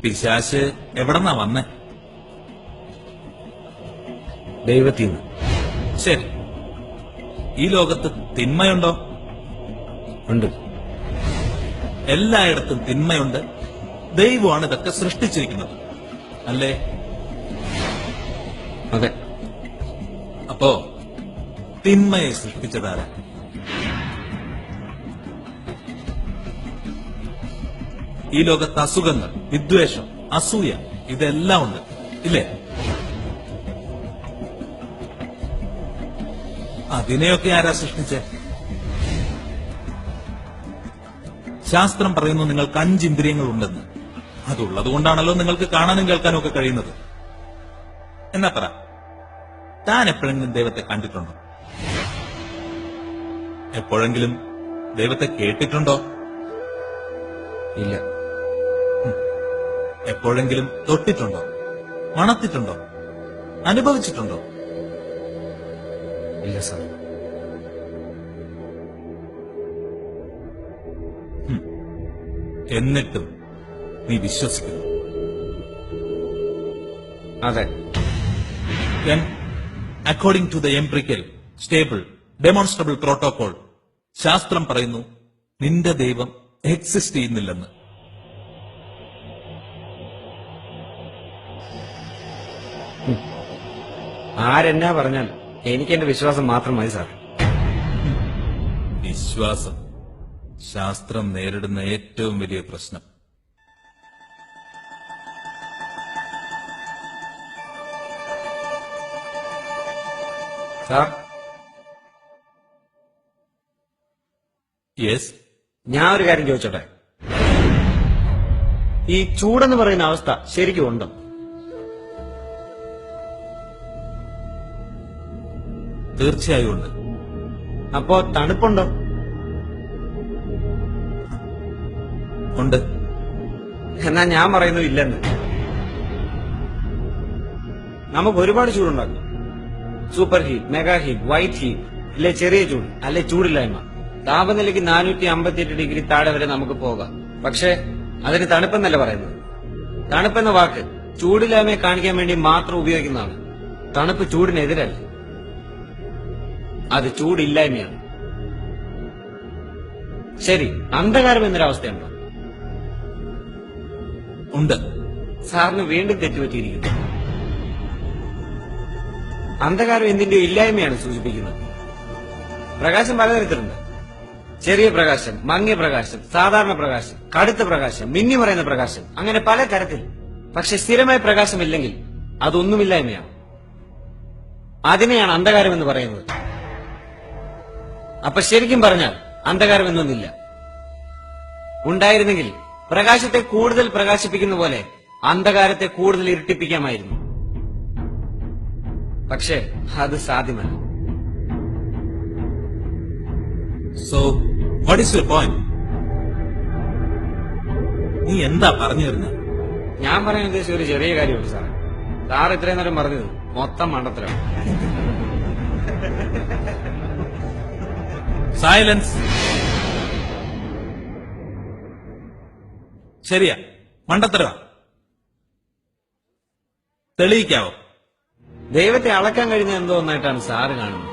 പിശാശ് എവിടെന്നാ വന്നേ? ദൈവത്തിന്ന്. ശരി, ഈ ലോകത്ത് തിന്മയുണ്ടോ? ഉണ്ട്. എല്ലായിടത്തും തിന്മയുണ്ട്. ദൈവമാണ് ഇതൊക്കെ സൃഷ്ടിച്ചിരിക്കുന്നത്, അല്ലേ? അതെ. അപ്പോ തിന്മയെ സൃഷ്ടിച്ചതാരാ? ഈ ലോകത്ത് അസുഖങ്ങൾ, വിദ്വേഷം, അസൂയ ഇതെല്ലാം ഉണ്ട്, ഇല്ലേ? അതിനെയൊക്കെ ആരാ സൃഷ്ടിച്ചേ? ശാസ്ത്രം പറയുന്നു നിങ്ങൾക്ക് 5 ഇന്ദ്രിയങ്ങൾ ഉണ്ടെന്ന്. അതുള്ളത് കൊണ്ടാണല്ലോ നിങ്ങൾക്ക് കാണാനും കേൾക്കാനും ഒക്കെ കഴിയുന്നത്. എന്നാ പറ, താൻ എപ്പോഴെങ്കിലും ദൈവത്തെ കണ്ടിട്ടുണ്ടോ? എപ്പോഴെങ്കിലും ദൈവത്തെ കേട്ടിട്ടുണ്ടോ? ഇല്ല. എപ്പോഴെങ്കിലും തൊട്ടിട്ടുണ്ടോ? മണത്തിട്ടുണ്ടോ? അനുഭവിച്ചിട്ടുണ്ടോ? ഇല്ല സാർ. എന്നിട്ടും നീ വിശ്വസിക്കുന്നു? അതെ. Then, according to the empirical, stable, demonstrable protocol, ശാസ്ത്രം പറയുന്നു നിന്റെ ദൈവം എക്സിസ്റ്റ് ചെയ്യുന്നില്ലെന്ന്. ആരെന്നാ പറഞ്ഞാൽ എനിക്ക് എന്റെ വിശ്വാസം മാത്രം മതി സാർ. വിശ്വാസം ശാസ്ത്രം നേരിടുന്ന ഏറ്റവും വലിയ പ്രശ്നം. സാർ, യെസ്, ഞാൻ ഒരു കാര്യം ചോദിച്ചോട്ടെ. ഈ ചൂടെന്ന് പറയുന്ന അവസ്ഥ ശരിക്കും ഉണ്ടോ? തീർച്ചയായും ഉണ്ട്. അപ്പോ തണുപ്പുണ്ടോ? ഉണ്ട്. എന്നാ ഞാൻ പറയുന്നു ഇല്ലെന്ന്. നമുക്ക് ഒരുപാട് ചൂടുണ്ടാക്കും. Super heat, mega heat, white heat, അല്ലെ ചെറിയ ചൂട്, അല്ലെ ചൂടില്ലായ്മ. താപനിലയ്ക്ക് 458 ഡിഗ്രി താഴെ വരെ നമുക്ക് പോകാം. പക്ഷേ അതിന് തണുപ്പെന്നല്ല പറയുന്നത്. തണുപ്പെന്ന വാക്ക് ചൂടില്ലായ്മയെ കാണിക്കാൻ വേണ്ടി മാത്രം ഉപയോഗിക്കുന്നതാണ്. തണുപ്പ് ചൂടിനെതിരല്ല, അത് ചൂടില്ലായ്മയാണ്. ശരി, അന്ധകാരം എന്നൊരവസ്ഥയുണ്ടോ? ഉണ്ട്. സാറിന് വീണ്ടും തെറ്റുപറ്റിയിരിക്കുന്നു. അന്ധകാരം എന്തിന്റെയോ ഇല്ലായ്മയാണ് സൂചിപ്പിക്കുന്നത്. പ്രകാശം പലതരത്തിലുണ്ട്. ചെറിയ പ്രകാശം, മങ്ങിയ പ്രകാശം, സാധാരണ പ്രകാശം, കടുത്ത പ്രകാശം, മിന്നി പറയുന്ന പ്രകാശം, അങ്ങനെ പല തരത്തിൽ. പക്ഷെ സ്ഥിരമായ പ്രകാശമില്ലെങ്കിൽ അതൊന്നുമില്ലായ്മയാണ്. അതിനെയാണ് അന്ധകാരം എന്ന് പറയുന്നത്. അപ്പൊ ശരിക്കും പറഞ്ഞാൽ അന്ധകാരം എന്നൊന്നില്ല. ഉണ്ടായിരുന്നെങ്കിൽ പ്രകാശത്തെ കൂടുതൽ പ്രകാശിപ്പിക്കുന്ന പോലെ അന്ധകാരത്തെ കൂടുതൽ ഇരുട്ടിപ്പിക്കാമായിരുന്നു. പക്ഷേ അത് സാധ്യമല്ല. So what is your point? നീ എന്താ പറഞ്ഞു തരുന്നത്? ഞാൻ പറയാൻ ഉദ്ദേശിച്ച ഒരു ചെറിയ കാര്യമുണ്ട് സാറേ. സാർ ഇത്രയും നേരം പറഞ്ഞത് മൊത്തം മണ്ടത്തരം. സൈലൻസ്. ശരിയാ, മണ്ടത്തരവാ. തെളിയിക്കാവോ? ദൈവത്തെ അളക്കാൻ കഴിഞ്ഞ എന്തോ ഒന്നായിട്ടാണ് സാറ് കാണുന്നത്.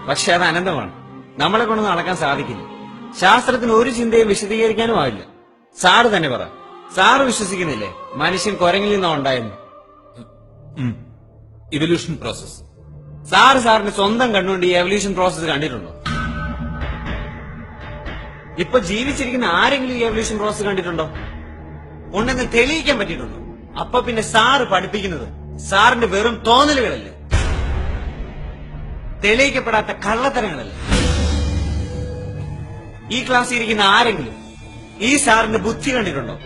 പക്ഷെ അത് അനന്തമാണ്. നമ്മളെ കൊണ്ടൊന്നും അളക്കാൻ സാധിക്കില്ല. ശാസ്ത്രത്തിന് ഒരു ചിന്തയും വിശദീകരിക്കാനും ആവില്ല. സാറ് തന്നെ പറ, സാറ് വിശ്വസിക്കുന്നില്ലേ മനുഷ്യൻ കുരങ്ങിൽ നിന്നോ ഉണ്ടായിരുന്നു? Evolution process. സാറിന്റെ സ്വന്തം കണ്ണുകൊണ്ട് ഈ എവല്യൂഷൻ പ്രോസസ് കണ്ടിട്ടുണ്ടോ? ഇപ്പൊ ജീവിച്ചിരിക്കുന്ന ആരെങ്കിലും ഈ എവല്യൂഷൻ പ്രോസസ് കണ്ടിട്ടുണ്ടോ? ഉണ്ടെന്ന് തെളിയിക്കാൻ പറ്റിയിട്ടുണ്ടോ? അപ്പൊ പിന്നെ സാറ് പഠിപ്പിക്കുന്നത് സാറിന്റെ വെറും തോന്നലുകളല്ലേ, തെളിയിക്കപ്പെടാത്ത കള്ളത്തരങ്ങളല്ലേ? ഈ ക്ലാസ്സിൽ ഇരിക്കുന്ന ആരെങ്കിലും ഈ സാറിന്റെ ബുദ്ധി കണ്ടിട്ടുണ്ടോ?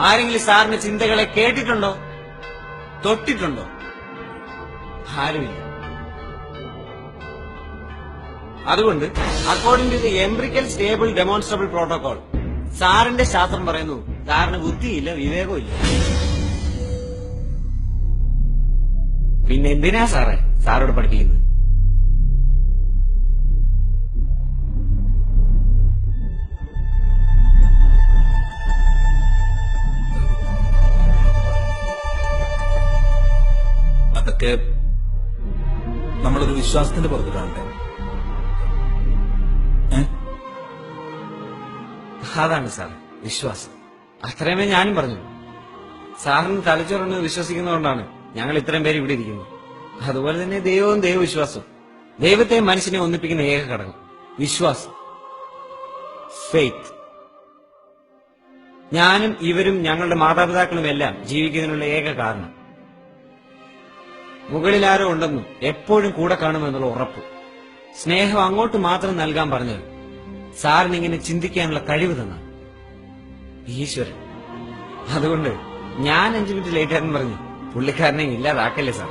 ആരെങ്കിലും സാറിന്റെ ചിന്തകളെ കേട്ടിട്ടുണ്ടോ? തൊട്ടിട്ടുണ്ടോ? ആരുമില്ല. അതുകൊണ്ട് according to the empirical stable demonstrable protocol, സാറിന്റെ ശാസ്ത്രം പറയുന്നു സാറിന് ബുദ്ധിയില്ല, വിവേകവും ഇല്ല. പിന്നെ എന്തിനാ സാറേ സാറോട് പഠിപ്പിക്കുന്നത്? അതൊക്കെ നമ്മളൊരു വിശ്വാസത്തിന്റെ പുറത്ത് കാണട്ടെ. അതാണ് സാർ വിശ്വാസം. അത്രയുമേ ഞാനും പറഞ്ഞു. സാറിന് തലച്ചോറെന്ന് വിശ്വസിക്കുന്നതുകൊണ്ടാണ് ഞങ്ങൾ ഇത്രയും പേര് ഇവിടെ ഇരിക്കുന്നത്. അതുപോലെ തന്നെ ദൈവവും ദൈവവിശ്വാസവും. ദൈവത്തെ മനുഷ്യനെ ഒന്നിപ്പിക്കുന്ന ഏക ഘടകം വിശ്വാസം, ഫെയ്ത്ത്. ഞാനും ഇവരും ഞങ്ങളുടെ മാതാപിതാക്കളും എല്ലാം ജീവിക്കുന്നതിനുള്ള ഏക കാരണം മുകളിൽ ആരോ ഉണ്ടെന്നും എപ്പോഴും കൂടെ കാണുമെന്നുള്ള ഉറപ്പ്. സ്നേഹം അങ്ങോട്ട് മാത്രം നൽകാൻ പറഞ്ഞത് സാറിന് ഇങ്ങനെ ചിന്തിക്കാനുള്ള കഴിവ് തന്ന ഈശ്വരൻ. അതുകൊണ്ട് ഞാൻ 5 മിനിറ്റ് ലേറ്റ് ആയെന്ന് പറഞ്ഞു പുള്ളിക്കാരനെ ഇല്ലാതാക്കല്ലേ സാർ.